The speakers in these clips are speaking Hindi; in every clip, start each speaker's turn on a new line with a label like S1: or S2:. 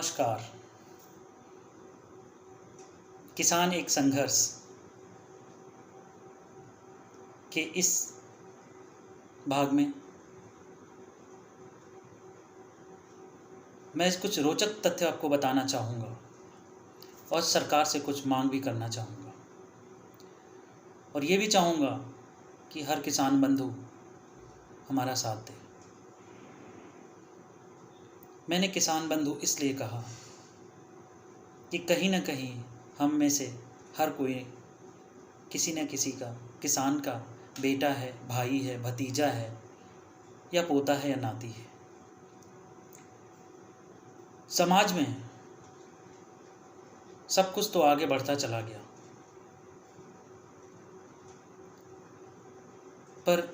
S1: नमस्कार। किसान एक संघर्ष के इस भाग में मैं कुछ रोचक तथ्य आपको बताना चाहूँगा और सरकार से कुछ मांग भी करना चाहूँगा और ये भी चाहूँगा कि हर किसान बंधु हमारा साथ दे। मैंने किसान बंधु इसलिए कहा कि कहीं ना कहीं हम में से हर कोई किसी न किसी का किसान का बेटा है, भाई है, भतीजा है या पोता है या नाती है। समाज में सब कुछ तो आगे बढ़ता चला गया, पर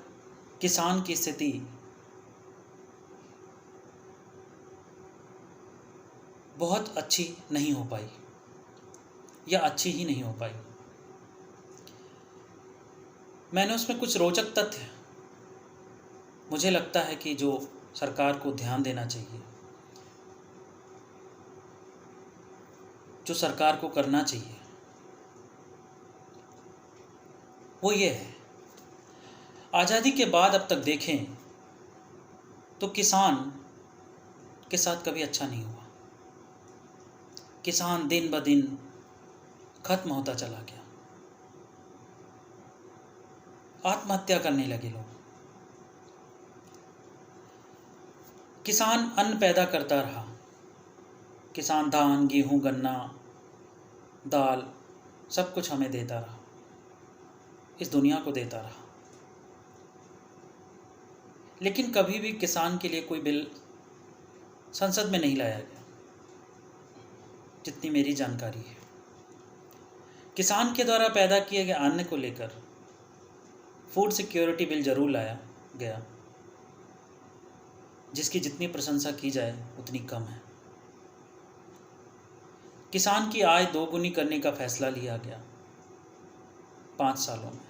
S1: किसान की स्थिति बहुत अच्छी नहीं हो पाई या अच्छी ही नहीं हो पाई। मैंने उसमें कुछ रोचक तथ्य मुझे लगता है कि जो सरकार को ध्यान देना चाहिए, जो सरकार को करना चाहिए, वो ये है। आज़ादी के बाद अब तक देखें तो किसान के साथ कभी अच्छा नहीं हुआ। किसान दिन ब दिन खत्म होता चला गया, आत्महत्या करने लगे लोग। किसान अन्न पैदा करता रहा, किसान धान, गेहूं, गन्ना, दाल सब कुछ हमें देता रहा, इस दुनिया को देता रहा। लेकिन कभी भी किसान के लिए कोई बिल संसद में नहीं लाया गया, जितनी मेरी जानकारी है। किसान के द्वारा पैदा किए गए अन्न को लेकर फूड सिक्योरिटी बिल जरूर लाया गया, जिसकी जितनी प्रशंसा की जाए उतनी कम है। किसान की आय दोगुनी करने का फैसला लिया गया 5 सालों में,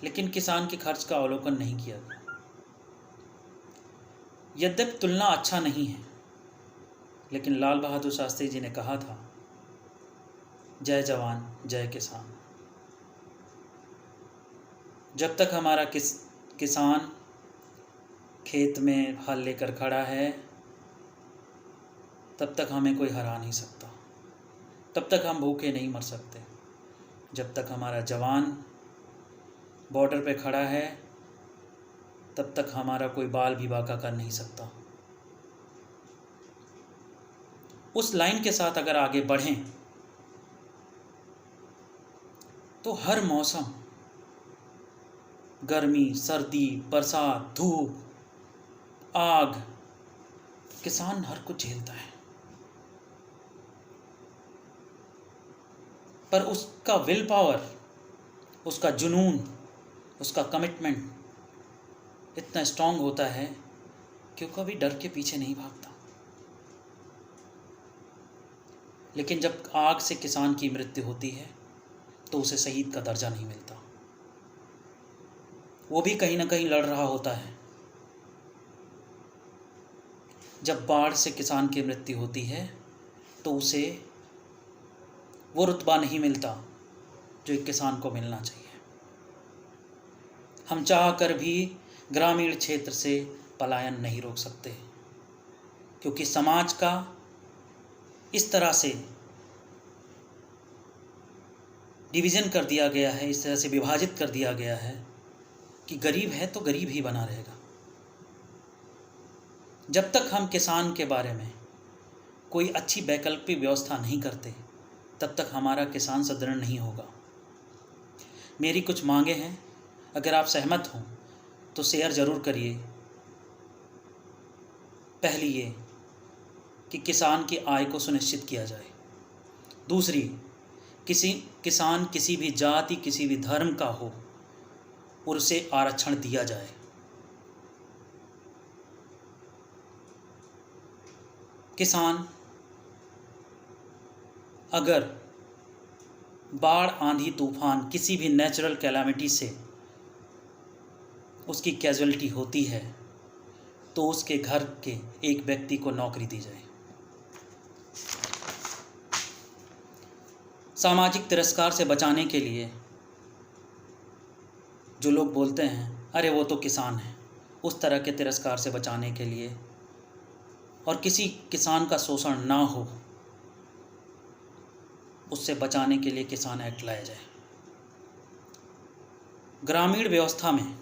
S1: लेकिन किसान के खर्च का अवलोकन नहीं किया गया। यद्यपि तुलना अच्छा नहीं है, लेकिन लाल बहादुर शास्त्री जी ने कहा था, जय जवान जय किसान। जब तक हमारा किसान खेत में हल लेकर खड़ा है, तब तक हमें कोई हरा नहीं सकता, तब तक हम भूखे नहीं मर सकते। जब तक हमारा जवान बॉर्डर पे खड़ा है, तब तक हमारा कोई बाल भी बांका कर नहीं सकता। उस लाइन के साथ अगर आगे बढ़ें तो हर मौसम, गर्मी, सर्दी, बरसात, धूप, आग, किसान हर कुछ झेलता है। पर उसका विल पावर, उसका जुनून, उसका कमिटमेंट इतना स्ट्रांग होता है कि वो कभी डर के पीछे नहीं भागता। लेकिन जब आग से किसान की मृत्यु होती है तो उसे शहीद का दर्जा नहीं मिलता। वो भी कहीं ना कहीं लड़ रहा होता है। जब बाढ़ से किसान की मृत्यु होती है तो उसे वो रुतबा नहीं मिलता जो एक किसान को मिलना चाहिए। हम चाह कर भी ग्रामीण क्षेत्र से पलायन नहीं रोक सकते, क्योंकि समाज का इस तरह से डिवीज़न कर दिया गया है, इस तरह से विभाजित कर दिया गया है कि गरीब है तो गरीब ही बना रहेगा। जब तक हम किसान के बारे में कोई अच्छी वैकल्पिक व्यवस्था नहीं करते, तब तक हमारा किसान सुदृढ़ नहीं होगा। मेरी कुछ मांगे हैं, अगर आप सहमत हों तो शेयर ज़रूर करिए। पहली ये कि किसान की आय को सुनिश्चित किया जाए। दूसरी, किसान किसी भी जाति, किसी भी धर्म का हो और उसे आरक्षण दिया जाए। किसान अगर बाढ़, आंधी, तूफान, किसी भी नेचुरल कैलामिटी से उसकी कैजुअलिटी होती है तो उसके घर के एक व्यक्ति को नौकरी दी जाए। सामाजिक तिरस्कार से बचाने के लिए जो लोग बोलते हैं अरे वो तो किसान है, उस तरह के तिरस्कार से बचाने के लिए और किसी किसान का शोषण ना हो उससे बचाने के लिए किसान एक्ट लाया जाए। ग्रामीण व्यवस्था में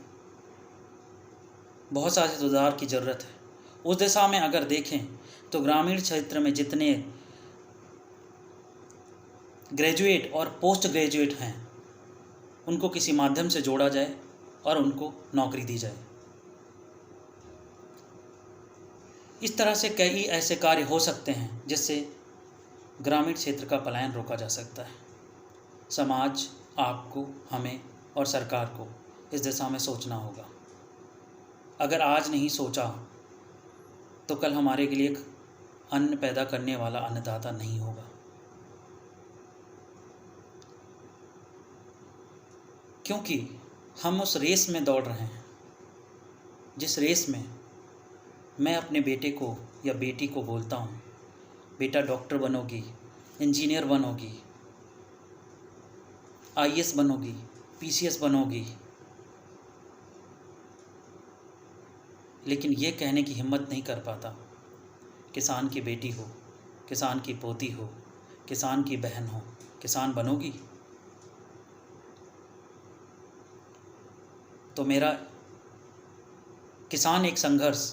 S1: बहुत सारे सुधार की ज़रूरत है। उस दिशा में अगर देखें तो ग्रामीण क्षेत्र में जितने ग्रेजुएट और पोस्ट ग्रेजुएट हैं उनको किसी माध्यम से जोड़ा जाए और उनको नौकरी दी जाए। इस तरह से कई ऐसे कार्य हो सकते हैं जिससे ग्रामीण क्षेत्र का पलायन रोका जा सकता है। समाज, आपको, हमें और सरकार को इस दिशा में सोचना होगा। अगर आज नहीं सोचा तो कल हमारे लिए अन्न पैदा करने वाला अन्नदाता नहीं होगा। क्योंकि हम उस रेस में दौड़ रहे हैं जिस रेस में मैं अपने बेटे को या बेटी को बोलता हूँ, बेटा डॉक्टर बनोगी, इंजीनियर बनोगी, आईएएस बनोगी, पीसीएस बनोगी, लेकिन ये कहने की हिम्मत नहीं कर पाता किसान की बेटी हो, किसान की पोती हो, किसान की बहन हो, किसान बनोगी? तो मेरा किसान एक संघर्ष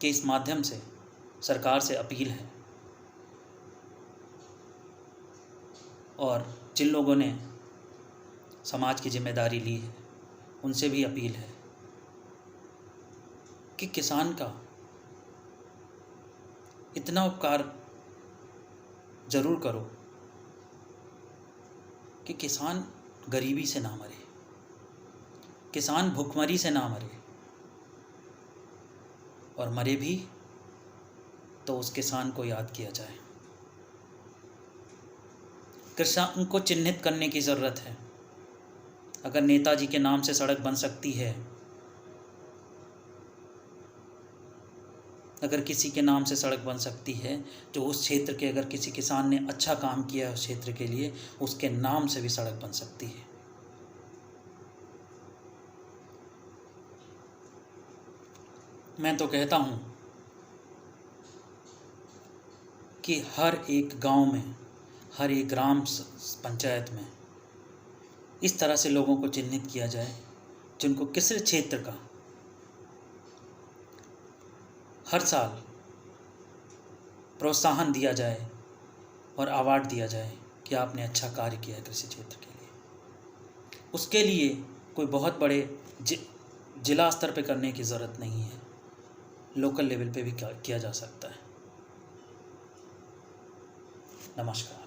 S1: के इस माध्यम से सरकार से अपील है और जिन लोगों ने समाज की जिम्मेदारी ली है उनसे भी अपील है कि किसान का इतना उपकार ज़रूर करो कि किसान गरीबी से ना मरे, किसान भूखमरी से ना मरे, और मरे भी तो उस किसान को याद किया जाए। किसान को चिन्हित करने की ज़रूरत है। अगर नेताजी के नाम से सड़क बन सकती है, अगर किसी के नाम से सड़क बन सकती है जो उस क्षेत्र के, अगर किसी किसान ने अच्छा काम किया है उस क्षेत्र के लिए, उसके नाम से भी सड़क बन सकती है। मैं तो कहता हूँ कि हर एक गांव में, हर एक ग्राम पंचायत में इस तरह से लोगों को चिन्हित किया जाए जिनको किसी क्षेत्र का हर साल प्रोत्साहन दिया जाए और अवार्ड दिया जाए कि आपने अच्छा कार्य किया है कृषि क्षेत्र के लिए। उसके लिए कोई बहुत बड़े जिला स्तर पे करने की ज़रूरत नहीं है, लोकल लेवल पे भी किया जा सकता है। नमस्कार।